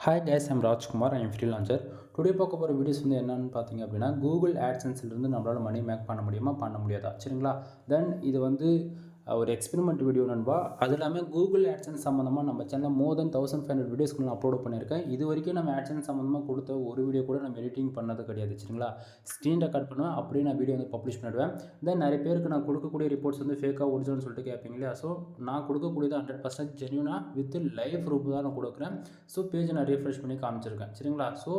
Hi guys, I'm Rajkumar. I am freelancer. Today பார்க்க போகிற videos வந்து என்னென்னு பார்த்தீங்க அப்படின்னா, கூகுள் ஆட்சன்ஸ்லேருந்து நம்மளால் மணி மேக் பண்ண முடியுமா, பண்ண முடியாதா? சரிங்களா? தென் இது வந்து ஒரு எக்ஸ்பெரிமெண்ட் வீடியோ நண்பா. அது இல்லாமல் கூகுள் ஆட்சன்ஸ் சம்மந்தமாக நம்ம சேனலில் மோர் தென் 1500 வீடியோஸ்க்கு நான் அப்லோட் பண்ணியிருக்கேன். இது வரைக்கும் நம்ம ஆட்சன்ஸ் சம்மந்தமாக கொடுத்த ஒரு வீடியோ கூட நம்ம எடிட்டிங் பண்ணது கிடையாது. சரிங்களா? ஸ்க்ரீன் ரெக்கார்ட் பண்ணுவேன், அப்படியே நான் வீடியோ வந்து பப்ளிஷ் பண்ணிவிடுவேன். தென் நிறைய பேருக்கு நான் கொடுக்கக்கூடிய ரிப்போர்ட்ஸ் வந்து ஃபேக்காக ஒரிஜினல்னு சொல்லிட்டு கேட்பீங்க இல்லையா? ஸோ நான் கொடுக்கக்கூடியது 100% ஜென்யூனாக வித் லைவ் ப்ரூஃப் தான் நான் கொடுக்குறேன். ஸோ பேஜை நான் ரீஃப்ரெஷ் பண்ணி காமிச்சிருக்கேன். சரிங்களா? ஸோ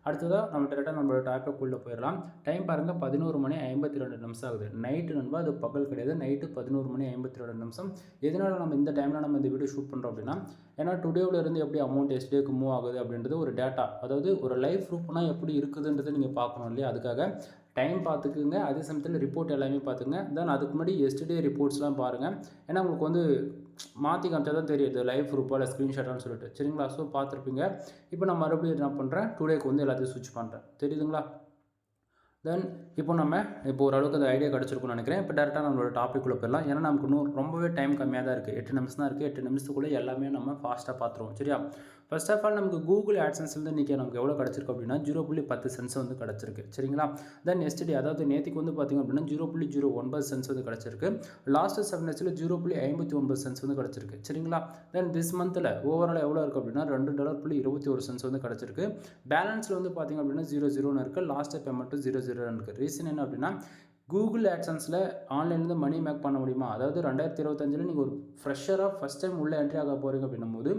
அடுத்ததாக நம்ம டேரெக்டாக நம்மளோட டாப்பிக்குள்ளே போயிடலாம். டைம் பாருங்கள், 11 மணி 52 நிமிஷம் ஆகுது. நைட்டு நண்பா, அது பகல் கிடையாது. நைட்டு 11 மணி 52 நிமிஷம். எதனால் நம்ம இந்த டைமில் நம்ம இந்த வீடியோ ஷூட் பண்ணுறோம் அப்படின்னா, ஏன்னா டுடேவில் இருந்து எப்படி அமௌண்ட் எஸ்டேக்கு மூவ் ஆகுது அப்படின்றது ஒரு டேட்டா, அதாவது ஒரு லைவ் ப்ரூஃப்னால் எப்படி இருக்குதுன்றதை நீங்கள் பார்க்கணும் இல்லையா? அதுக்காக டைம் பார்த்துக்குங்க, அதே சமயத்தில் ரிப்போர்ட் எல்லாமே பார்த்துங்க. தென் அதுக்கு முன்னாடி எஸ்டே ரிப்போர்ட்ஸ்லாம் பாருங்கள். ஏன்னா உங்களுக்கு வந்து மாற்றி காமிச்சா தான் தெரியுது லைவ் ப்ரூஃபாக இல்லை ஸ்க்ரீன்ஷாட்டான்னு சொல்லிட்டு. சரிங்களா? ஸோ பார்த்துருப்பீங்க. இப்போ நான் மறுபடியும் என்ன பண்ணுறேன், டுடேக்கு வந்து எல்லாத்தையும் ஸ்விட்ச் பண்ணுறேன். தெரியுதுங்களா? தென் இப்போ ஓரளவுக்கு அந்த ஐடியா கிடச்சிருக்குன்னு நினைக்கிறேன். இப்போ டேரெக்டாக நம்மளோட டாப்பிக்குள்ளே போயிடலாம். ஏன்னா நமக்கு இன்னும் ரொம்பவே டைம் கம்மியாக தான் இருக்குது. 8 நிமிஷம் தான் இருக்குது. 8 நிமிஷத்துக்குள்ளே எல்லாமே நம்ம ஃபாஸ்ட்டாக பார்த்துருவோம். சரியா? ஃபர்ஸ்ட் ஆஃப் ஆல் நமக்கு கூகுள் ஆட்சன்ஸ்லேருந்து இன்றைக்கி நமக்கு எவ்வளோ கிடச்சிருக்கு அப்படின்னா 0.10 சென்ட்ஸ் வந்து கிடச்சிருக்கு. சரிங்களா? தென் எஸ்டே, அதாவது நேற்றுக்கு வந்து பார்த்திங்க அப்படின்னா 0.09 சென்ட்ஸ் வந்து கிடச்சிருக்கு. லாஸ்ட்டு 7 டேஸில் 0.59 சென்ட்ஸ் வந்து கிடச்சிருக்கு. சரிங்களா? தென் திஸ் மந்தில் ஓவரால் எவ்வளோ இருக்குது அப்படின்னா $2.21 வந்து கிடச்சிருக்கு. பேலன்ஸில் வந்து பார்த்திங்க அப்படின்னா 0.0 இருக்குது. லாஸ்ட்டு பேமெண்ட்டு 0.0 இருக்குது. ரீசன் என்ன அப்படின்னா, கூகுள் ஆட்சன்ஸில் ஆன்லைன்லேருந்து மணி மேக் பண்ண முடியுமா? அதாவது 2025 நீங்கள் ஒரு ஃப்ரெஷராக ஃபஸ்ட் டைம் உள்ளே என்ட்ரி ஆக போகிறீங்க அப்படின்னும் போது,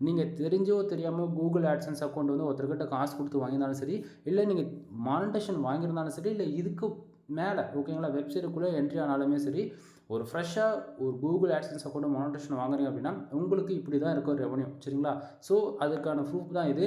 நீங்கள் தெரிஞ்சோ தெரியாமல் கூகுள் ஆட்சன்ஸ் அக்கௌண்ட் வந்து ஒருத்தர்கிட்ட காசு கொடுத்து வாங்கியிருந்தாலும் சரி, இல்லை நீங்கள் மானிட்டேஷன் வாங்கியிருந்தாலும் சரி, இல்லை இதுக்கு மேலே ஓகேங்களா வெப்சைட்டுக்குள்ளே என்ட்ரி ஆனாலுமே சரி, ஒரு ஃப்ரெஷ்ஷாக ஒரு கூகுள் ஆட்சன்ஸ் அக்கௌண்ட் மானிட்டேஷன் வாங்குறீங்க அப்படின்னா உங்களுக்கு இப்படி தான் இருக்கும் ரெவன்யூ. சரிங்களா? ஸோ அதுக்கான ப்ரூஃப் தான் இது.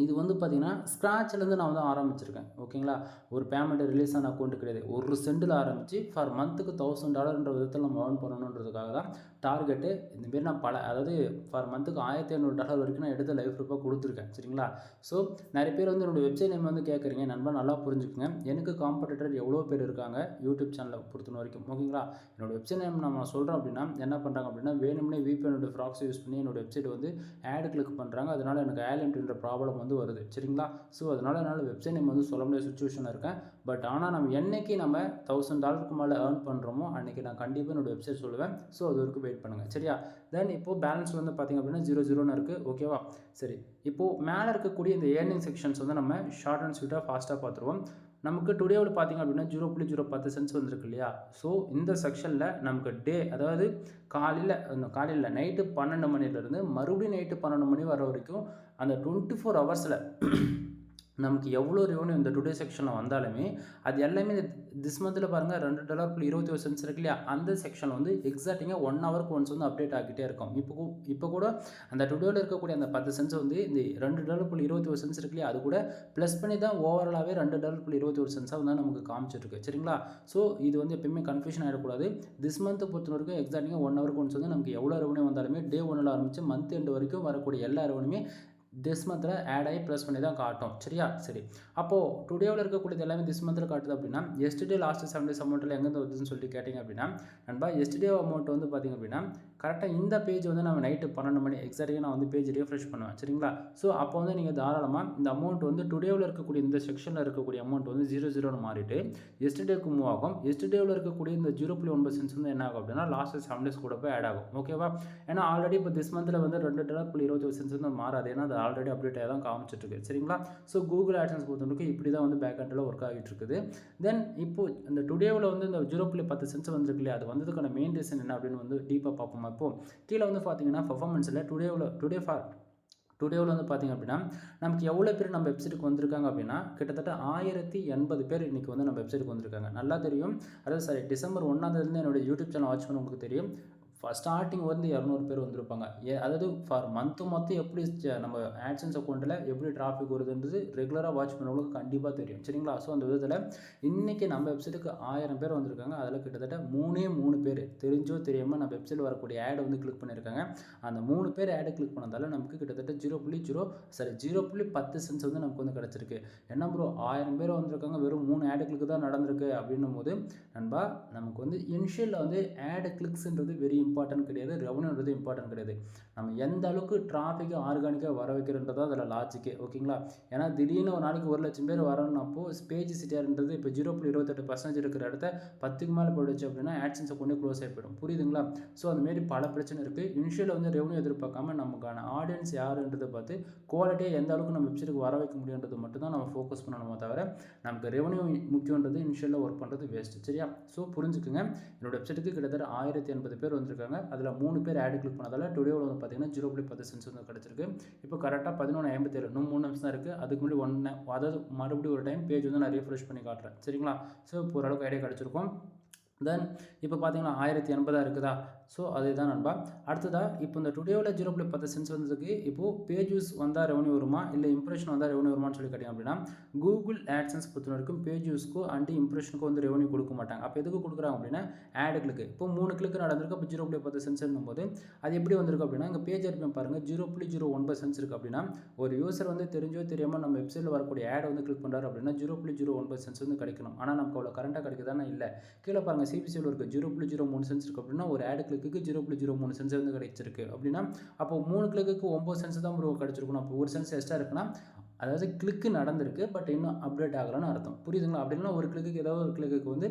இது வந்து பார்த்திங்கன்னா ஸ்க்ராட்ச்லேருந்து நான் வந்து ஆரம்பிச்சிருக்கேன். ஓகேங்களா? ஒரு பேமெண்ட் ரிலீஸ் ஆன அக்கௌண்ட் கிடையாது. ஒரு சென்டில் ஆரம்பித்து ஃபார் மந்த்துக்கு $1000 விதத்தில் நம்ம ஏர்ன் பண்ணணுன்றதுக்காக தான் டார்கெட்டு. இந்தமாரி நான் அதாவது ஃபார் மந்த்துக்கு $1500 வரைக்கும் நான் எடுத்து லைஃப் ப்ரூஃபாக கொடுத்துருக்கேன். சரிங்களா? ஸோ நிறைய பேர் வந்து என்னோடய வெப்சைட் நேம் வந்து கேட்குறீங்க. நண்பா நல்லா புரிஞ்சுக்குங்க. எனக்கு காம்படிட்டர் எவ்வளோ பேர் இருக்காங்க யூடியூப் சேனலை பொறுத்த வரைக்கும். ஓகேங்களா? என்னோடய வெப்சைட் நேம் நம்ம சொல்கிறோம் அப்படின்னா என்ன பண்ணுறாங்க அப்படின்னா, வேணும்னே VPN ஃப்ராக்ஸ் யூஸ் பண்ணி என்னோடய வெப்சைட் வந்து ஆட் கிளிக் பண்ணுறாங்க. அதனால் எனக்கு ஆலென்ட்ன்ற ப்ராப்ளம் வந்து வருது. சரிங்களா? ஸோ அதனால் என்னால் வெப்சைட் நேம் வந்து சொல்ல முடியாத சுச்சுவேஷனில் இருக்கேன். பட் ஆனால் நம்ம என்றைக்கு நம்ம $1000 மேலே ஏர்ன் பண்ணுறோமோ அன்றைக்கி நான் கண்டிப்பாக என்னோடய வெப்சைட் சொல்லுவேன். ஸோ அது வரைக்கும் வெயிட் பண்ணுங்கள். சரியா? தென் இப்போது பேலன்ஸ் வந்து பார்த்திங்க அப்படின்னா 0.0 இருக்குது. ஓகேவா? சரி, இப்போது மேலே இருக்கக்கூடிய இந்த ஏர்னிங் செக்ஷன்ஸ் வந்து நம்ம ஷார்ட் அண்ட் ஸ்வீட்டாக ஃபாஸ்ட்டாக பார்த்துருவோம். நமக்கு டுடேவில் பார்த்திங்க அப்படின்னா 0.010 சென்ட்ஸ் வந்துருக்கு இல்லையா? ஸோ இந்த செக்ஷனில் நமக்கு அதாவது காலையில் நைட்டு 12 மணிலேருந்து மறுபடியும் நைட்டு 12 மணி வர வரைக்கும் அந்த 24 ஹவர்ஸில் நமக்கு எவ்வளோ ரெவன்யூ இந்த டுடே செக்ஷனில் வந்தாலுமே அது எல்லாமே திஸ் மந்தில் பாருங்கள் $2.21 இருக்கு இல்லையா? அந்த செக்ஷன் வந்து எக்ஸாக்டிங்காக 1 ஹவருக்கு ஒன்ஸ் வந்து அப்டேட் ஆகிட்டே இருக்கும். இப்போ கூட அந்த டுடேவில் இருக்கக்கூடிய அந்த 10 சென்ட்ஸ் வந்து இந்த $2.21 இருக்கு இல்லையா? அது கூட ப்ளஸ் பண்ணி தான் ஓவராலாகவே $2.21 வந்து நமக்கு காமிச்சிட்ருக்கு. சரிங்களா? ஸோ இது வந்து எப்பயுமே கன்ஃபியூஷன் ஆகிடக்கூடாது. திஸ் மந்த்தை பொறுத்த வரைக்கும் எக்ஸாக்டிங்காக 1 ஹவருக்கு ஒன்ஸ் வந்து நமக்கு எவ்வளோ ரெவன்யூ வந்தாலுமே டே 1ல் ஆரம்பித்து மந்த் எண்டு வரைக்கும் வரக்கூடிய எல்லா ரெவன்யூமே திஸ் மந்தில் ஆட் ஆகி ப்ளஸ் பண்ணி தான் காட்டும். சரியா? சரி, அப்போது டுடேவில் இருக்கக்கூடியது எல்லாமே திஸ் மந்தில் காட்டுது அப்படின்னா எஸ்டே லாஸ்ட் 7 டேஸ் அமௌண்ட்டில் எங்கேருந்து வருதுன்னு சொல்லிட்டு கேட்டிங்க அப்படின்னா, நண்பா எஸ்டே அமௌண்ட் வந்து பார்த்திங்க அப்படின்னா கரெக்டாக இந்த பேஜ் வந்து நம்ம நைட்டு 12 மணி எக்ஸாக்டாக நான் வந்து பேஜ் ரீஃப்ரெஷ் பண்ணுவேன். சரிங்களா? ஸோ அப்போ வந்து நீங்கள் தாராளமாக இந்த அமௌண்ட் வந்து டுடேவில் இருக்கக்கூடிய இந்த செக்ஷனில் இருக்கக்கூடிய அமௌண்ட் வந்து 0.0 மாறிட்டு எஸ்டேக்கு மூவ் ஆகும். எஸ்டேவில் இருக்கக்கூடிய இந்த 0.9 சென்ட்ஸ் வந்து என்ன ஆகும் அப்படின்னா லாஸ்ட் 7 டேஸ் கூட போய் ஆட் ஆகும். ஓகேவா? ஏன்னா ஆல்ரெடி இப்போ திஸ் மந்தில் வந்து $2.21 வந்து மாறாது. ஏன்னா அது ஆல்ரெடி அப்டேட் ஆகி தான் காமிச்சிட்ருக்கு. சரிங்களா? ஸோ கூகுள் ஆட்சன்ஸ் பொறுத்தவரைக்கும் இப்படி தான் வந்து பேக் எண்டில் ஒர்க் ஆகிட்டு இருக்குது. தென் இப்போ இந்த டுடேவில் வந்து இந்த 0.10 சென்ட்ஸ் வந்துருக்கு இல்லையா? அது வந்ததுக்கான மெயின் ரீசன் என்ன அப்படின்னு வந்து டீப்பாக பார்ப்போம். இப்போது கீழே வந்து பார்த்தீங்கன்னா பர்ஃபார்மன்ஸில் டுடேவில் வந்து பார்த்திங்க அப்படின்னா நமக்கு எவ்வளோ பேர் நம்ம வெப்சைட்டுக்கு வந்திருக்காங்க அப்படின்னா கிட்டத்தட்ட 1080 பேர் இன்றைக்கி வந்து நம்ம வெப்சைட்டுக்கு வந்திருக்காங்க. நல்லா தெரியும். அதாவது டிசம்பர் 1 என்னோடய யூடியூப் சேனல் வாட்ச் பண்ண உங்களுக்கு தெரியும். ஸ்டார்டிங் வந்து 200 பேர் வந்திருப்பாங்க. அதாவது ஃபார் மொத்தம் எப்படி நம்ம ஆட்சன்ஸ் அக்கௌண்ட்டில் எப்படி டிராஃபிக் வருதுன்றது ரெகுலராக வாட்ச் பண்ணவங்களுக்கு கண்டிப்பாக தெரியும். சரிங்களா? ஸோ அந்த விதத்தில் இன்றைக்கி நம்ம வெப்சைட்டுக்கு 1000 பேர் வந்திருக்காங்க. அதில் கிட்டத்தட்ட 3 பேர் தெரிஞ்சோ தெரியாமல் நம்ம வெப்சைட்டில் வரக்கூடிய ஆடை வந்து கிளிக் பண்ணியிருக்காங்க. அந்த 3 பேர் ஆடை கிளிக் பண்ணதால் நமக்கு கிட்டத்தட்ட 0.10 சென்ட்ஸ் வந்து நமக்கு வந்து கிடச்சிருக்கு. என்ன ப்ரோ 1000 பேர் வந்திருக்காங்க, வெறும் 3 ஆடு கிளிக் தான் நடந்திருக்கு அப்படின்னும் போது நண்பா, நமக்கு வந்து இனிஷியலில் வந்து ஆடு கிளிக்ஸ்ன்றது வெரி இம்பார்ட்டன்ட் கிடையாது, ரெவன்யூன்றது இம்பார்ட்டன்ட் கிடையாது. நம்ம எந்த அளவுக்கு டிராஃபிக்கை ஆர்கானிக்காக வர வைக்கிறன்றதோ அதில் லாஜிக்கே. ஓகேங்களா? ஏன்னா திடீர்னு ஒரு நாளைக்கு 1,00,000 பேர் வரணும்னப்போ பேஜ் சிட்டியார்ன்றது இப்போ 0.28% இருக்கிற இடத்த 10க்கு மேலே போயிடுச்சு அப்படின்னா ஆட்சன்ஸை கொண்டு க்ளோஸ் ஆகி போயிடும். புரியுதுங்களா? ஸோ அந்தமாரி பல பிரச்சனை இருக்குது. இனிஷியலில் வந்து ரெவன்யூ எதிர்பார்க்காம நமக்கான ஆடியன்ஸ் யாருன்றதை பார்த்து குவாலிட்டியாக எந்த அளவுக்கு நம்ம வெப்சைட்டுக்கு வர வைக்க முடியுன்றது மட்டும் தான் நம்ம ஃபோக்கஸ் பண்ணணுமே தவிர நமக்கு ரெவன்யூ முக்கியன்றது இனிஷியலில் ஒர்க் பண்ணுறது வேஸ்ட்டு. சரியா? ஸோ புரிஞ்சுக்குங்க. என்னோட வெப்சைட்டுக்கு கிட்டத்தட்ட 1080 பேர் வந்திருக்காங்க. அதில் 3 பேர் ஆடு கிளிக் பண்ணதால் டுடேவில் வந்து பார்த்தீங்கன்னா 0.10 சென்ஸ் வந்து கிடச்சிருக்கு. இப்போ கரெக்டாக 11:57 இன்னும் 3 நிமிஷம் தான் இருக்குது. அதுக்கு முன்னாடி அதாவது மறுபடியும் ஒரு டைம் பேஜ் வந்து நான் ரீஃப்ரெஷ் பண்ணி காட்டுறேன். சரிங்களா? ஸோ இப்போ ஓரளவுக்கு ஐடியா கிடச்சிருக்கும். தென் இப்போ பார்த்தீங்கன்னா 1080 இருக்குதா? ஸோ அதுதான் நண்பா. அடுத்ததாக இப்போ இந்த டுடேவில் 0.10 சென்ஸ் வந்ததுக்கு இப்போது பேஜ் வந்தால் ரெவன்யூ வருமா இல்லை இம்ப்ரெஷன் வந்தால் ரெவன்யூ வருமானு சொல்லி கேட்டிங்க அப்படின்னா கூகுள் ஆட்சன்ஸ் பொறுத்த வரைக்கும் பேஜ் யூஸ்க்கும் அண்ட் இம்ப்ரெஷனுக்கும் வந்து ரெவன்யூ கொடுக்க மாட்டாங்க. அப்போ எதுக்கு கொடுக்குறாங்க அப்படின்னா ஆடு கிளிக்கு. இப்போ 3 கிளிக்கு நடந்திருக்கு. அப்போ 0.10 சென்ஸ் போது அது எப்படி வந்திருக்கு அப்படின்னா இங்கே பேஜ் இருப்பேன் பாருங்கள் 0.09 சென்ஸ் இருக்குது அப்படின்னா ஒரு யூசர் வந்து தெரிஞ்சோ தெரியாமல் நம்ம வெப்சைட்டில் வரக்கூடிய ஆடை வந்து கிளிக் பண்ணுறாரு அப்படின்னா 0.09 சென்ஸ் வந்து கிடைக்கணும். ஆனால் நமக்கு அவ்வளோ கரண்ட்டாக கிடைக்குதானே இல்லை. கீழே பாருங்கள் சிபிசியில் இருக்குது 0.03 சென்ஸ் இருக்குது அப்படின்னா ஒரு ஆடு கிளிக்கு 0.03 சென்ஸ் வந்து கிடைச்சிருக்கு அப்படின்னா அப்போ 3 கிளிக்கு 9 சென்ஸ் தான் கிடைச்சிருக்கணும். அப்போ ஒரு சென்ஸ் எக்ஸ்ட்ரா இருக்குன்னா அதாவது கிளிக்கு நடந்திருக்கு பட் இன்னும் அப்டேட் ஆகலான்னு அர்த்தம். புரியுதுங்களா? அப்படின்னா ஒரு கிளிக்கு ஏதாவது ஒரு கிளிக்கு வந்து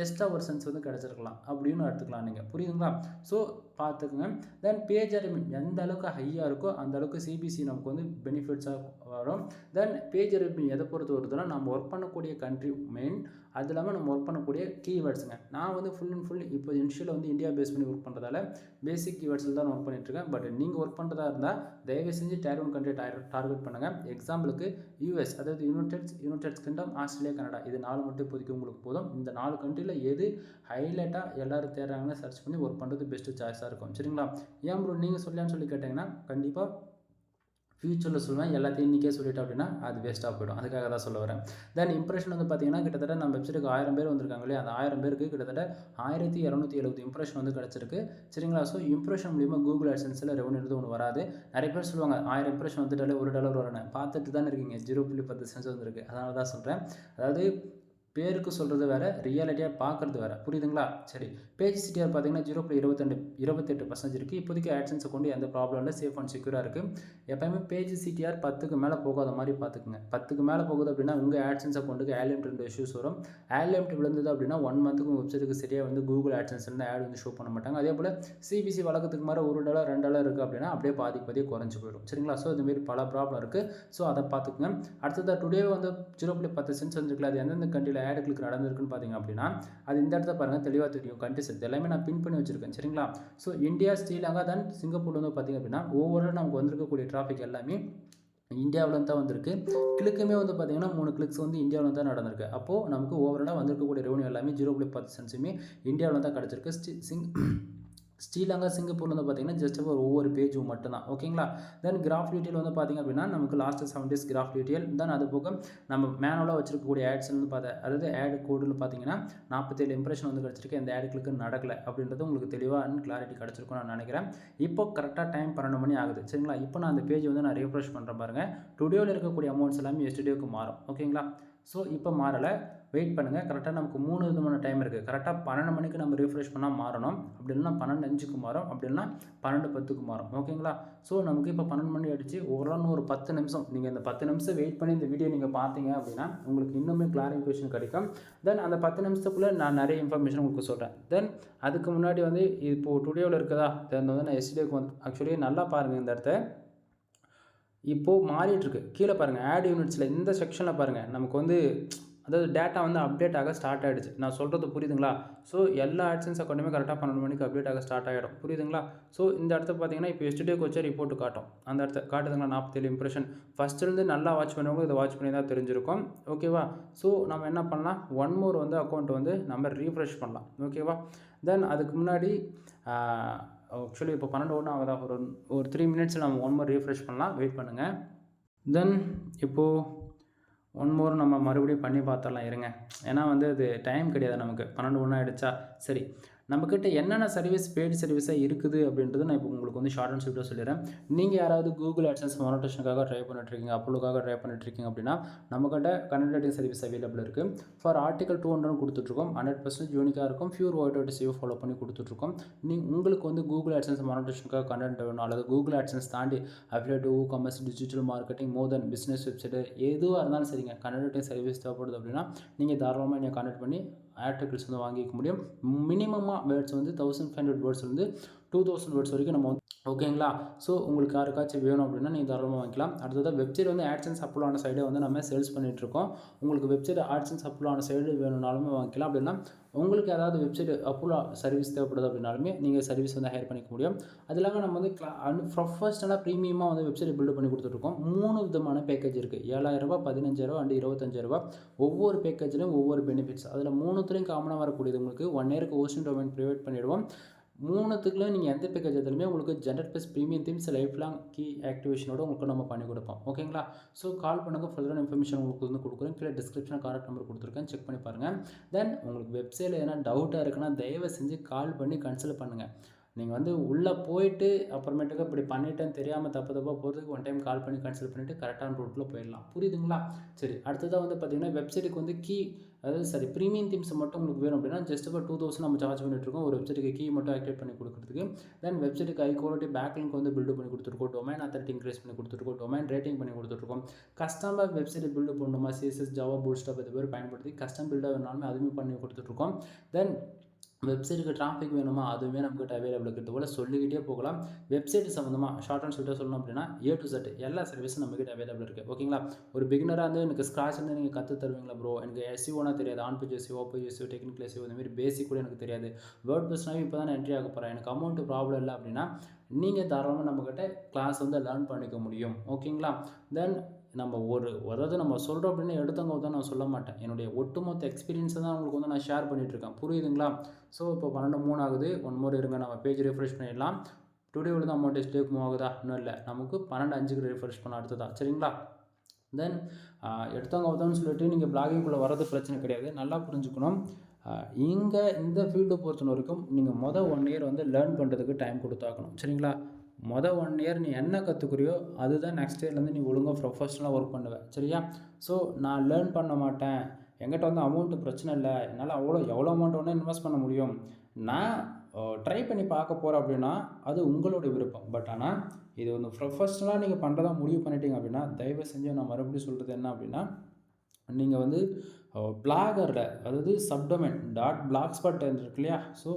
எக்ஸ்ட்ரா ஒரு சென்ஸ் வந்து கிடச்சிருக்கலாம் அப்படின்னு எடுத்துக்கலாம் நீங்கள். புரியுதுங்களா? ஸோ பார்த்துக்குங்க. தென் பேஜ் ரெவன்யூ எந்த அளவுக்கு ஹையாக இருக்கோ அந்த அளவுக்கு சிபிசி நமக்கு வந்து பெனிஃபிட்ஸாக வரும். தென் பேஜ் ரெவன்யூ எதை பொறுத்து வருதுன்னா நம்ம ஒர்க் பண்ணக்கூடிய கண்ட்ரி மெயின், அது இல்லாமல் நம்ம ஒர்க் பண்ணக்கூடிய கீவேர்ட்ஸுங்க. நான் வந்து ஃபுல் அண்ட் ஃபுல் இப்போ இனிஷியலில் வந்து இந்தியா பேஸ் பண்ணி ஒர்க் பண்ணுறதால பேசிக் கீவேர்ட்ஸில் தான் ஒர்க் பண்ணிட்டுருக்கேன். பட் நீங்கள் ஒர்க் பண்ணுறதா இருந்தால் தயவு செஞ்சு Tier 1 கண்ட்ரி டார்கெட் பண்ணுங்கள். எக்ஸாம்பிளுக்கு யூஎஸ், அதாவது யுனைடெட் கிங்டம், ஆஸ்திரேலியா, கனடா, இது 4 மட்டும் இப்போதைக்கு உங்களுக்கு போதும். இந்த 4 கண்ட்ரியில் எது ஹைலைட்டாக எல்லோரும் தேடுறாங்கன்னு சர்ச் பண்ணி ஒர்க் பண்ணுறது பெஸ்ட்டு சாய்ஸாக இருக்கும். சரிங்களா? ஏன் ப்ரோ நீங்கள் சொல்லலான்னு சொல்லி கேட்டிங்கன்னா கண்டிப்பாக ஃபியூச்சரில் சொல்லுவேன். எல்லாத்தையும் இன்றைக்கே சொல்லிட்டு அப்படின்னா அது வேஸ்ட்டாக போய்டும். அதுக்காக தான் சொல்ல வரேன். தென் இம்ப்ரெஷன் வந்து பார்த்தீங்கன்னா கிட்டத்தட்ட நம்ம வெப்சைட்டுக்கு 1000 பேர் வந்திருக்காங்க இல்லையா? அந்த 1000 பேருக்கு கிட்டத்தட்ட 1270 இம்ப்ரெஷன் வந்து கிடச்சிருக்கு. சரிங்களா? ஸோ இம்ப்ரெஷன் மூலியமாக கூகுள் ஆட்சன்ஸில் ரெவன்யூ ஒன்று வராது. நிறைய பேர் சொல்லுவாங்க 1000 இம்ப்ரெஷன் வந்துட்டாலே $1 வரணும். பார்த்துட்டு தானே இருக்கீங்க 0.10 சென்ஸ் வந்துருக்கு. அதனால தான் சொல்கிறேன். அதாவது பேருக்கு சொல்கிறது வேறு, ரியாலிட்டியாக பார்க்குறது வேறு. புரியுதுங்களா? சரி, பேஜ் சிட்டிஆர் பார்த்தீங்கன்னா 0.28% இருக்குது. இப்போதைக்கு ஆட்சன்ஸை கொண்டு எந்த ப்ராப்ளம் இல்லை, சேஃப் அண்ட் செக்யூராக இருக்குது. எப்போயுமே பேஜ் சிட்டிஆர் 10க்கு மேலே போகாத மாதிரி பார்த்துக்குங்க. 10க்கு மேலே போகுது அப்படின்னா உங்கள் ஆட்சன்ஸை கொண்டு ஆட்லிமிட் 2 இஷ்யூஸ் வரும். ஆட்லிமிட் விழுந்தது அப்படின்னா 1 மந்த்துக்கு வெப்சைட்டுக்கு சரியாக வந்து கூகுள் ஆட்சன்ஸ் ஆட் வந்து ஷோ பண்ண மாட்டாங்க. அதே போல் சிபிசி வழக்கத்துக்கு மாதிரி $1 $2 இருக்குது அப்படின்னா அப்படியே பாதிக்கு குறைஞ்சி போயிடும். சரிங்களா? ஸோ இதுமாரி பல ப்ராப்ளம் இருக்குது. ஸோ அதை பார்த்துக்குங்க. அடுத்ததாக டுடே வந்து 0.10 சென்ஸ் வந்துருக்குல, அது எந்தெந்த கண்ட்ரியில் ஆடு கிளிக் நடந்திருக்குன்னு பார்த்தீங்க அப்படின்னா அது இந்த இடத்துல பாருங்கள் தெளிவாக தெரியும். கண்ட்ரிஸ் எல்லாமே நான் பின் பண்ணி வச்சிருக்கேன். சரிங்களா? ஸோ இந்தியா, ஸ்ரீலங்கா, தென் சிங்கப்பூர் வந்து பார்த்தீங்க அப்படின்னா ஓவரால் நமக்கு வந்திருக்கக்கூடிய டிராஃபிக் எல்லாமே இந்தியாவில் தான் வந்திருக்கு. கிளிக்குமே வந்து பார்த்தீங்கன்னா 3 கிளிக்ஸ் வந்து இந்தியாவில் தான் நடந்திருக்கு. அப்போது நமக்கு ஓவராலாக வந்திருக்கக்கூடிய ரெவன்யூ எல்லாமே 0.10 சென்ஸுமே இந்தியாவில் தான் கிடச்சிருக்கு. ஸ்ரீலங்கா, சிங்கப்பூர் வந்து பார்த்தீங்கன்னா ஜஸ்ட் ஒவ்வொரு பேஜும் மட்டும்தான். ஓகேங்களா? தென் கிராஃப் டீட்டெயில் வந்து பார்த்திங்க அப்படின்னா நமக்கு லாஸ்ட்டு 7 days கிராஃப் டீட்டெயில். தென் அது போக நம்ம மேனுவலாக வச்சிருக்கக்கூடிய ஆட்ஸ் வந்து அதாவது ஆட் கோடுன்னு பார்த்தீங்கன்னா 47 இம்ப்ரெஷன் வந்து கிடச்சிருக்கு. இந்த ஆடு கிளிக்கு நடக்கலை அப்படின்றது உங்களுக்கு தெளிவாக அண்ட் கிளாரிட்டி கிடச்சிருக்கும் நான் நினைக்கிறேன். இப்போ கரெக்டாக டைம் 12 மணி ஆகுது. சரிங்களா? இப்போ நான் அந்த பேஜ் வந்து நான் ரீஃப்ரெஷ் பண்ணுறேன் பாருங்கள். டுடேவில் இருக்கக்கூடிய அமௌண்ட்ஸ் எல்லாமே எஸ்டர்டேவுக்கு மாறும். ஓகேங்களா? ஸோ இப்போ மாறலை, வெயிட் பண்ணுங்கள். கரெக்டாக நமக்கு 3 விதமான டைம் இருக்குது. கரெக்டாக 12 மணிக்கு நம்ம ரீஃப்ரெஷ் பண்ணால் மாறணும். அப்படி இல்லைனா 12:05க்கு மாறும். அப்படி இல்லைனா 12:10க்கு மாறும். ஓகேங்களா? ஸோ நமக்கு இப்போ 12 மணி ஆகிடுச்சு. ஓவரால் ஒரு 10 நிமிஷம் நீங்கள் இந்த 10 நிமிஷம் வெயிட் பண்ணி இந்த வீடியோ நீங்கள் பார்த்தீங்க அப்படின்னா உங்களுக்கு இன்னுமே கிளாரிஃபிகேஷன் கிடைக்கும். தென் அந்த 10 நிமிஷத்துக்குள்ளே நான் நிறைய இன்ஃபர்மேஷன் உங்களுக்கு சொல்கிறேன். தென் அதுக்கு முன்னாடி வந்து இப்போது டுடேவில் இருக்குதா, தென் வந்து நான் எஸ்டேக்கு வந்து ஆக்சுவலி நல்லா பாருங்கள் இந்த இடத்த. இப்போது மாறிட்டுருக்கு. கீழே பாருங்கள் ஆட் யூனிட்ஸில் இந்த செக்ஷனில் பாருங்கள் நமக்கு வந்து அதாவது டேட்டா வந்து அப்டேட் ஆக ஸ்டார்ட் ஆகிடுச்சு. நான் சொல்கிறது புரியுதுங்களா? ஸோ எல்லா ஆட்சன்ஸ் அக்கௌண்ட்டுமே கரெக்டாக 12 மணிக்கு அப்டேட் ஆக ஸ்டார்ட் ஆகிடும். புரியுதுங்களா? ஸோ இந்த இடத்த பார்த்தீங்கன்னா இப்போ எஸ்டர்டேக்கு வச்ச ரிப்போர்ட் காட்டும். அந்த இடத்த காட்டுதுங்களா 47 இம்ப்ரெஷன். ஃபஸ்ட்டுலேருந்து நல்லா வாட்ச் பண்ணவங்க இதை வாட்ச் பண்ணி தான் தெரிஞ்சிருக்கும். ஓகேவா? ஸோ நம்ம என்ன பண்ணலாம், ஒன் மோர் வந்து அக்கௌண்ட் வந்து நம்ம ரீஃப்ரெஷ் பண்ணலாம். ஓகேவா? தென் அதுக்கு முன்னாடி ஆக்சுவலி இப்போ 12:01 ஆகுதா, ஒரு 3 மினிட்ஸில் நம்ம ஒன் மோர் ரீஃப்ரெஷ் பண்ணலாம். வெயிட் பண்ணுங்கள். தென் இப்போது ஒன் மோர் நம்ம மறுபடியும் பண்ணி பார்த்துடலாம் இருங்க. ஏன்னா வந்து அது டைம் கிடையாது நமக்கு. 12:01 ஆகிடுச்சா? சரி, நம்மக்கிட்ட என்னென்ன சர்வீஸ் பெய்டு சர்வீஸாக இருக்குது அப்படின்றது நான் இப்போ உங்களுக்கு வந்து ஷார்ட் அண்ட் ஸ்வீட்டாக சொல்லிடுறேன். நீங்கள் யாராவது கூகுள் ஆட்சன்ஸ் மானிட்டேஷனுக்காக ட்ரை பண்ணிட்டுருக்கீங்க, அப்போலோக்காக ட்ரை பண்ணிட்டுருக்கீங்க அப்படின்னா நம்மக்கிட்ட கண்டென்ட் ரைட்டிங் சர்வீஸ் அவைலபிள் இருக்குது. ஃபார் ஆர்டிகல் 200 கொடுத்துட்ருக்கோம். 100% யூனிக்காக இருக்கும். Pure white out save follow பண்ணி கொடுத்துட்ருக்கோம். உங்களுக்கு வந்து கூகுள் ஆட்சன்ஸ் மானிட்டேஷனுக்காக கண்டென்ட் வேணும், அல்லது கூகுள் ஆட்சன்ஸ் தாண்டி அஃபிலியேட், காமர்ஸ், டிஜிட்டல் மார்க்கெட்டிங், மோர் தென் பிஸ்னஸ் வெப்சைட்டு எதுவாக இருந்தாலும் சரிங்க, கண்டென்ட் ரைட்டிங் சர்வீஸ் தேவைப்படுது அப்படின்னா நீங்கள் தாராளமாக என்னை கான்டெக்ட் பண்ணி ஆர்டிகல்ஸ் வந்து வாங்கிக்க முடியும். மினிமமாக வேர்ட்ஸ் வந்து 1500 வேர்ட்ஸ்லேருந்து 2000 வேர்ட்ஸ் வரைக்கும் நம்ம ஓகேங்களா. ஸோ உங்களுக்கு யாருக்காச்சும் வேணும் அப்படின்னா நீங்கள் தாராளமாக வாங்கிக்கலாம். அடுத்ததாக வெப்சைட் வந்து ஆட்சன்ஸ் அப்லோட் ஆன சைடை வந்து நம்ம சேல்ஸ் பண்ணிகிட்ருக்கோம். உங்களுக்கு வெப்சைட் ஆட்சன்ஸ் அப்லோட் ஆன சைடு வேணும்னாலுமே வாங்கிக்கலாம். அப்படின்னா உங்களுக்கு ஏதாவது வெப்சைட் அப்லோட் சர்வீஸ் தேவைப்படுது அப்படின்னாலுமே நீங்கள் சர்வீஸ் வந்து ஹையர் பண்ணிக்க முடியும். அது இல்லாமல் நம்ம வந்து ப்ரொஃபஷனலாக ப்ரீமியமாக வந்து வெப்சைட் பில்டு பண்ணி கொடுத்துட்ருக்கோம். 3 விதமான பேக்கேஜ் இருக்குது. 7000 15,000 அண்ட் 25,000. ஒவ்வொரு பேக்கேஜ்லையும் ஒவ்வொரு பெனிஃபிட்ஸ். அதில் 3த்துலையும் காமனாக வரக்கூடியது உங்களுக்கு 1 இயருக்கு ஹோஸ்டிங் டொமைன் ப்ரொவைட் பண்ணிவிடுவோம். 3த்துக்குலையும் நீங்கள் எந்த பேக்கேஜ் எடுத்தாலுமே உங்களுக்கு generate plus premium themes life long key ஆக்டிவேஷனோட உங்களுக்கு நம்ம பண்ணி கொடுப்போம். ஓகேங்களா. ஸோ கால் பண்ணுங்கள். ஃபர்தரான இன்ஃபர்மேஷன் உங்களுக்கு வந்து கொடுக்குறேன். கீழே டிஸ்கிரிப்ஷனில் கான்டாக்ட் நம்பர் கொடுத்துருக்கேன், செக் பண்ணி பாருங்கள். தென் உங்களுக்கு வெப்சைட்டில் எதனா டவுட்டாக இருக்குன்னா தயவு செஞ்சு கால் பண்ணி கன்சல்ட் பண்ணுங்கள். நீங்கள் வந்து உள்ளே போயிட்டு அப்புறமேட்டுக்கு இப்படி பண்ணிட்டேன்னு தெரியாமல் தப்பாக போகிறதுக்கு ஒன் டைம் கால் பண்ணி கன்சல்ட் பண்ணிவிட்டு கரெக்டான ரூட்டில் போயிடலாம். புரியுதுங்களா. சரி, அடுத்ததாக வந்து பார்த்திங்கன்னா வெப்சைட்டுக்கு வந்து கீ, அதாவது ப்ரீமியம் தீம்ஸ் மட்டும் உங்களுக்கு வேணும் அப்படின்னா ஜஸ்ட் ஃபார் 2000 நம்ம சார்ஜ் பண்ணிட்டுருக்கோம் ஒரு வெப்சைட்டுக்கு கீ மட்டும் ஆக்டிவேட் பண்ணி கொடுக்குறதுக்கு. தென் வெப்சைட்டுக்கு ஹை குவாலிட்டி பேக்லிங்க் வந்து பில்டு பண்ணி கொடுத்துருக்கோம். டொமைன் அத்தாரிட்டி இன்க்ரீஸ் பண்ணி கொடுத்துருக்கோம். டொமைன் ரேட்டிங் பண்ணி கொடுத்துருக்கோம். கஸ்டமர் வெப்சைட் பில்டு பண்ணணுமா, சிஎஸ்எஸ், ஜாவா, பூட்ஸ்ட்ராப் இது பேர் பயன்படுத்தி கஸ்டம் பில்டாக வேணாலுமே அதுவுமே பண்ணி கொடுத்துட்ருக்கோம். தென் வெப்சைட்டுக்கு டிராஃபிக் வேணுமா, அதுவுமே நம்மகிட்ட அவைலபிள் இருக்கிறது போல் சொல்லிக்கிட்டே போகலாம். வெப்சைட் சம்மந்தமாக ஷார்ட் அண்ட் ஸ்வீட்டாக சொல்லணும் அப்படின்னா A to Z எல்லா சர்வீஸும் நம்மகிட்ட அவைலபிள் இருக்குது. ஓகேங்களா. ஒரு பிகினராக வந்து எனக்கு ஸ்க்ராட்ச் வந்து நீங்கள் கற்று தருவீங்களா ப்ரோ, எனக்கு SEOனா தெரியாது, on page SEO, off page SEO, technical SEO இந்தமாரி பேசிக் கூட எனக்கு தெரியாது, வேர்ட் ப்ரெஸ்னாவே இப்போ தான் நான் என்ட்ரி ஆக போகிறேன், எனக்கு அமௌண்ட்டு ப்ராப்ளம் இல்லை அப்படின்னா நீங்கள் தாராளமாக நம்மக்கிட்ட கிளாஸ் வந்து லேர்ன் பண்ணிக்க முடியும். ஓகேங்களா. தென் அதாவது நம்ம சொல்கிறோம் அப்படின்னு எடுத்தவங்க தான் நான் சொல்ல மாட்டேன். என்னுடைய ஒட்டுமொத்த எக்ஸ்பீரியன்ஸை தான் உங்களுக்கு வந்து நான் ஷேர் பண்ணிகிட்ருக்கேன். புரியுதுங்களா. ஸோ இப்போ 12:03 ஆகுது. 1 மோர் இருங்க, நம்ம பேஜ் ரெஃப்ரெஷ் பண்ணிடலாம். டுடே தான் அமௌண்ட் ஸ்டேக் மூவ் ஆகுதா, இன்னும் இல்லை, நமக்கு 12:05க்கு ரெஃப்ரெஷ் பண்ண அடுத்ததா. சரிங்களா. தென் எடுத்தவங்க சொல்லிட்டு நீங்கள் பிளாகிங்குள்ளே வர்றது பிரச்சனை கிடையாது. நல்லா புரிஞ்சுக்கணும். இங்கே இந்த ஃபீல்டை பொறுத்த வரைக்கும் நீங்கள் 1 இயர் வந்து லேர்ன் பண்ணுறதுக்கு டைம் கொடுத்தாக்கணும். சரிங்களா. 1 இயர் நீ என்ன கற்றுக்குறியோ அதுதான் நெக்ஸ்ட் இயர்லேருந்து நீ ஒழுங்காக ப்ரொஃபஷனலாக ஒர்க் பண்ணுவேன். சரியா. ஸோ நான் லேர்ன் பண்ண மாட்டேன், என்கிட்ட வந்து அமௌண்ட்டு பிரச்சனை இல்லை, என்னால் எவ்வளோ அமௌண்ட் வேணால் இன்வெஸ்ட் பண்ண முடியும், நான் ட்ரை பண்ணி பார்க்க போகிறேன் அப்படின்னா அது உங்களோட விருப்பம். பட் ஆனால் இது வந்து ப்ரொஃபஷனலாக நீங்கள் பண்ணுறதா முடிவு பண்ணிட்டீங்க அப்படின்னா தயவு செஞ்சு நான் மறுபடியும் சொல்கிறது என்ன அப்படின்னா, நீங்கள் வந்து பிளாகரில், அதாவது சப்டொமைன் .blogspot இருக்கு இல்லையா. ஸோ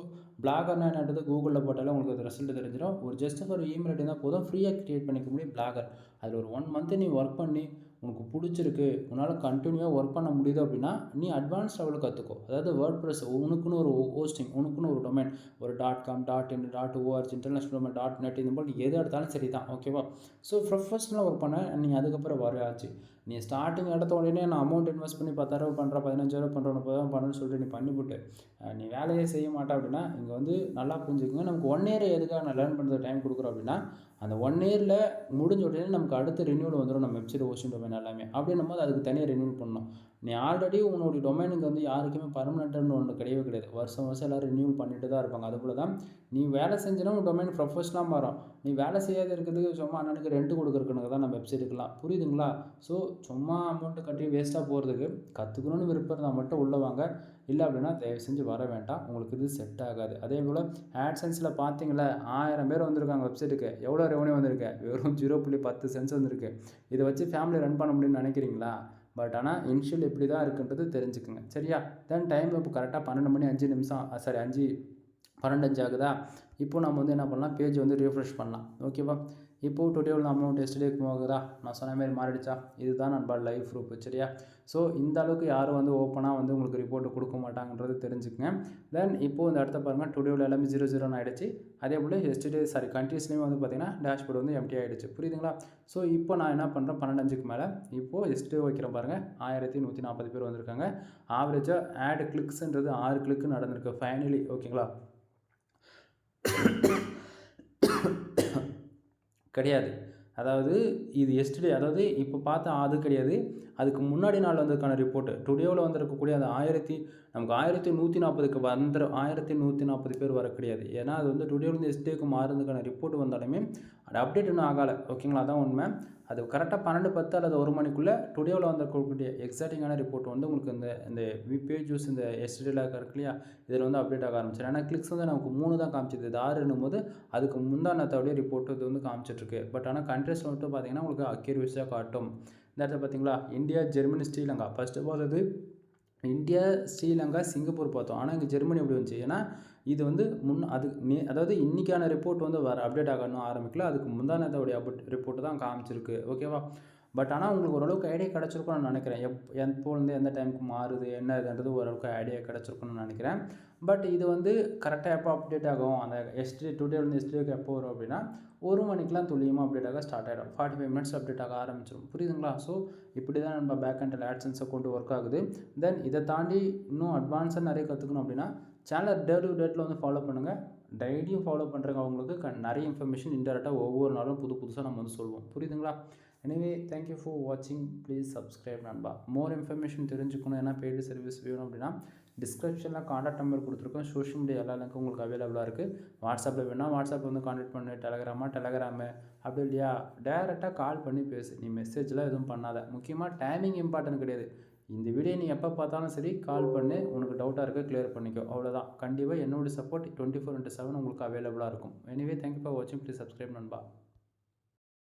பிளாகர்னா என்னது கூகுளில் போட்டாலே உங்களுக்கு அது ரிசல்ட் தெரிஞ்சிடும். ஒரு ஜஸ்ட் ஒரு இமெயில் ஐடி தான் போதும், ஃப்ரீயாக க்ரியேட் பண்ணிக்க முடியும் பிளாகர். அதில் ஒரு 1 மந்த்து நீ ஒர்க் பண்ணி உனக்கு பிடிச்சிருக்கு, உன்னால் கண்டினியூவாக ஒர்க் பண்ண முடியுது அப்படின்னா நீ அட்வான்ஸ் லெவலுக்கு கற்றுக்கோ. அதாவது வேர்ட் ப்ரெஸ் உனக்குன்னு ஒரு ஹோஸ்டிங், உனக்குன்னு ஒரு டொமைன், ஒரு .com, .in, .org, international domain, .net இந்த மாதிரி நீ எது எடுத்தாலும் சரி தான். ஓகேவா. ஸோ ப்ரொஃபஷனலாக ஒர்க் பண்ண நீ அதுக்கப்புறம் வரையாச்சு. நீ ஸ்டார்டிங் எடுத்த உடனே நான் அமௌண்ட் இன்வெஸ்ட் பண்ணி 10,000 பண்ணுறேன், 15,000 பண்ணுறேன், 30,000 பண்ணுறேன்னு சொல்லிட்டு நீ பண்ணிவிட்டு நீ வேலையே செய்ய மாட்டேன் அப்படின்னா இங்கே வந்து நல்லா புரிஞ்சுக்கோங்க. நமக்கு 1 இயர் எதுக்காக நான் லேர்ன் பண்ணுறது டைம் கொடுக்குறோம் அப்படின்னா அந்த 1 இயரில் முடிஞ்ச உடனே நமக்கு அடுத்த ரினியூவல் வந்துடும். நம்ம வெப்சைட் ஹோஸ்டிங் டொமைன் எல்லாமே அப்படின்னும் போது அதுக்கு தனியாக ரினியூவல் பண்ணணும். நீ ஆல்ரெடி உன்னுடைய டொமைனுக்கு வந்து யாருக்குமே பர்மனெண்ட்டுன்னு ஒன்று கிடையவே கிடையாது. வருஷம் எல்லோரும் ரினியூவல் பண்ணிட்டு தான் இருப்பாங்க. அதுபோல் தான் நீ வேலை செஞ்சினா உன் டொமைன் ப்ரொஃபஷனலாக மாறும். நீ வேலை செய்யாத இருக்கிறதுக்கு சும்மா அண்ணனுக்கு ரெண்ட் கொடுக்குறதுக்கு தான் நம்ம வெப்சைட்டுக்கலாம். புரியுதுங்களா. ஸோ சும்மா அமௌண்ட்டு கட்டி வேஸ்ட்டாக போகிறதுக்கு கற்றுக்கணும்னு விருப்பம் இருந்தால் மட்டும் உள்ளே வாங்க, இல்லை அப்படின்னா தயவு செஞ்சு வர வேண்டாம், உங்களுக்கு இது செட் ஆகாது. அதே போல் ஆட்சன்ஸில் பார்த்தீங்களா 1000 பேர் வந்திருக்காங்க வெப்சைட்டுக்கு, எவ்வளோ ரெவன்யூ வந்திருக்கு, வெறும் 0.10 சென்ஸ் வந்திருக்கு. இதை வச்சு ஃபேமிலி ரன் பண்ண முடியும்னு நினைக்கிறீங்களா. பட் ஆனால் இனிஷியல் எப்படி தான் இருக்குன்றது தெரிஞ்சுக்குங்க. சரியா. தென் டைம் இப்போ கரெக்டாக 12 மணி 5 நிமிஷம், 12:05 ஆகுதா. இப்போ நம்ம வந்து என்ன பண்ணலாம், பேஜ் வந்து ரீஃப்ரெஷ் பண்ணலாம். ஓகேவா. இப்போது டுடேவில் அமௌண்ட் எஸ்டேக்கு ஆகுதா, நான் சொன்ன மாதிரி மாறிடுச்சா. இதுதான் நண்பா லைஃப் ப்ரூஃப். சரியா. ஸோ இந்த அளவுக்கு யாரும் வந்து ஓப்பனாக வந்து உங்களுக்கு ரிப்போர்ட்டு கொடுக்க மாட்டாங்கன்றது தெரிஞ்சுக்கங்க. தென் இப்போது இந்த இடத்த பாருங்கள், டுடேவில் எல்லாமே 0 ஆகிடுச்சு. அதே போல் கண்ட்ரீஸ்லேயும் வந்து பார்த்திங்கன்னா டேஷ்போர்டு வந்து எம்டி ஆகிடுச்சு. புரியுதுங்களா. ஸோ இப்போ நான் என்ன பண்ணுறேன், 12:05க்கு மேலே இப்போது எஸ்டே வைக்கிறேன் பாருங்கள், 1140 பேர் வந்திருக்காங்க. ஆவரேஜாக ஆட் கிளிக்ஸுன்றது 6 கிளிக்கு நடந்திருக்கு ஃபைனலி. ஓகேங்களா. கிடையாது, அதாவது இது எஸ்டர்டே, அதாவது இப்போ பார்த்தா அது கிடையாது, அதுக்கு முன்னாடி நாள் வந்ததுக்கான ரிப்போர்ட்டு டுடேவில் வந்திருக்கக்கூடிய அந்த நமக்கு 1140க்கு 1140 பேர் வர கிடையாது. ஏன்னா அது வந்து டுடேலேருந்து எஸ்டேக்கு மாறுறதுக்கான ரிப்போர்ட் வந்தாலுமே அது அப்டேட் இன்னும் ஆகலை. ஓகேங்களா, அதான் உண்மை. அது கரெக்டாக 12:10 அல்லது 1 மணிக்குள்ளே டுடேவில் வந்திருக்கக்கூடிய எக்ஸாக்டிங்கான ரிப்போர்ட் வந்து உங்களுக்கு இந்த பேஜ் யூஸ் இந்த எஸ்டேல இருக்கு இல்லையா, இதில் வந்து அப்டேட் ஆக ஆரம்பிச்சிடும். ஏன்னா கிளிக்ஸ் வந்து நமக்கு 3 தான் காமிச்சிது. இது 6 போது அதுக்கு முந்தானத்தோடைய ரிப்போர்ட் இது வந்து காமிச்சிட்ருக்கு. பட் ஆனால் கண்ட்ரிஸில் மட்டும் பார்த்தீங்கன்னா உங்களுக்கு அக்யூரேசியாக காட்டும். இந்த இடத்துல பார்த்தீங்களா, India, Germany, Sri Lanka. First of all அது இந்தியா, ஸ்ரீலங்கா, சிங்கப்பூர் பார்த்தோம். ஆனால் இங்கே ஜெர்மனி எப்படி வந்துச்சு? ஏன்னா இது வந்து அதாவது இன்றைக்கான ரிப்போர்ட் வந்து அப்டேட் ஆகணும் ஆரம்பிக்கல. அதுக்கு முந்தானத்தோடைய ரிப்போர்ட் தான் காமிச்சிருக்கு. ஓகேவா? பட் ஆனால் உங்களுக்கு ஓரளவுக்கு ஐடியா கிடச்சிருக்கும்னு நான் நினைக்கிறேன். எப்போலேருந்து எந்த டைமுக்கு மாறுது என்ன இதுன்றது ஓரளவுக்கு ஐடியா கிடச்சிருக்குன்னு நினைக்கிறேன். பட் இது வந்து கரெக்டாக எப்போ அப்டேட் ஆகும், அந்த டுடேலேருந்து எஸ்டேக்கு எப்போ வரும் அப்படின்னா 1 மணிக்கெலாம் துல்லியமாக அப்டேட் ஆக ஸ்டார்ட் ஆகிடும். 45 மினிட்ஸ் அப்டேட் ஆக ஆரம்பிச்சிடும். புரியுதுங்களா? ஸோ இப்படி தான் நம்ம பேக் அண்டில் AdSense அக்கௌண்ட் ஒர்க் ஆகுது. தென் இதை தாண்டி இன்னும் அட்வான்ஸாக நிறைய கற்றுக்கணும் அப்படின்னா சேனலை டேட்டில் வந்து ஃபாலோ பண்ணுங்கள். டெய்லியும் ஃபாலோ பண்ணுறவங்க அவங்களுக்கு நிறைய இன்ஃபர்மேஷன் இன்டெரக்டாக ஒவ்வொரு நாளும் புதுசாக நம்ம வந்து சொல்லுவோம். புரியுதுங்களா? எனிவே தேங்க்யூ ஃபார் வாட்சிங். ப்ளீஸ் சப்ஸ்கிரைப் நண்பா. மோர் இன்ஃபர்மேஷன் தெரிஞ்சுக்கணும், ஏன்னா பெய்டு சர்வீஸ் வேணும் அப்படின்னா டிஸ்கிரிப்ஷனில் காண்டாக்ட் நம்பர் கொடுத்துருக்கோம். சோஷியல் மீடியா எல்லா லிங்க்கும் உங்களுக்கு அவைலபிளாக இருக்குது. வாட்ஸ்அப்பில் வேணால் வாட்ஸ்அப்பில் வந்து காண்டாக்ட் பண்ணு. டெலகிராமு அப்படி இல்லையா டேரெக்டாக கால் பண்ணி பேசு. நீ மெசேஜ்லாம் எதுவும் பண்ணாத. முக்கியமாக டைமிங் இம்பார்ட்டன்ட் கிடையாது. இந்த வீடியோ நீ எப்போ பார்த்தாலும் சரி கால் பண்ணு. உனக்கு டவுட்டாக இருக்க கிளியர் பண்ணிக்கோ. அவ்வளோதான். கண்டிப்பாக என்னோடய சப்போர்ட் 24/7 உங்களுக்கு அவைலபிளாக இருக்கும். எனிவே தேங்க்யூ ஃபார் வாட்சிங். ப்ளீஸ் சப்ஸ்கிரைப் நண்பா.